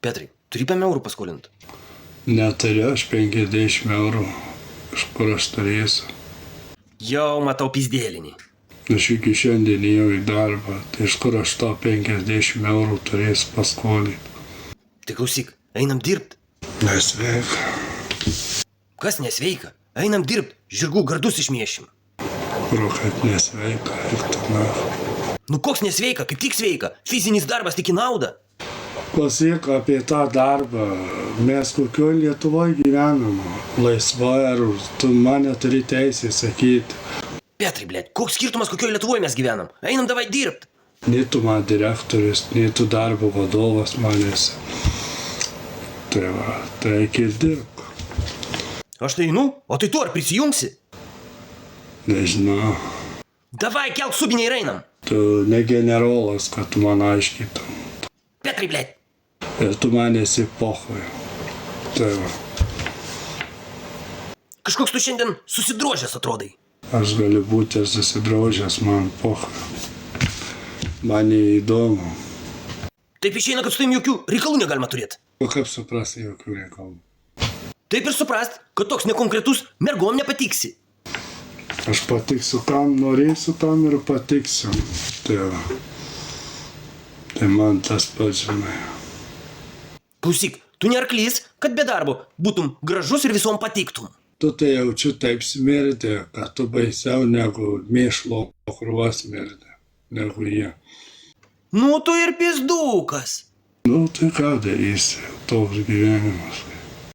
Petrai, turi 5 eurų paskolint? Neturiu aš 50 eurų. Iš kur aš turėsiu? Jau matau pizdėlinį. Aš iki šiandien ėjau į darbą. Tai iš kur aš to 50 eurų turėsiu paskolinti? Tai klausyk, einam dirbt. Nesveika. Kas nesveika? Einam dirbt, žirgų gardus išmiešim. Kur kaip nesveika, ir tada. Nu koks nesveika, kaip tik sveika. Fizinis darbas tik į naudą. Klausyk apie tą darbą. Mes kokioje Lietuvoje gyvenam? Laisvoje, ar tu mane turi teisę sakyti? Petrai, blėt, koks skirtumas, kokioje Lietuvoje mes gyvenam? Einam davai dirbt. Nei tu man direktorius, nei tu darbo vadovas manęs. Tai va, tai reikia dirbti. Aš tai einu, o tai tu ar prisijungsi? Nežinau. Davai, kelk subinę ir einam. Tu ne generolas, kad tu man aiškytum. Petrai, blėt. Ir tu man esi pochai. Tai va. Kažkoks tu šiandien susidrožęs atrodai. Aš galiu būti ir susidrožęs, man pochai. Man neįdomu. Taip išeina, kad su tavim jokių reikalų negalima turėti. O kaip suprasti jokių reikalų? Taip ir suprast, kad toks nekonkretus mergom nepatiksi. Aš patiksiu, kam norėsiu, tam ir patiksiu. Tai va. Tai man tas pats, žinai. Klausyk, tu ne arklys, kad be darbo būtum gražus ir visom patiktum. Tu tai jaučiu taip smirdė, kad tu baisiau negu mėšlo krūvas smirdė, negu jie. Nu, tu ir pizdukas. Nu, tai ką darysi, toks gyvenimas.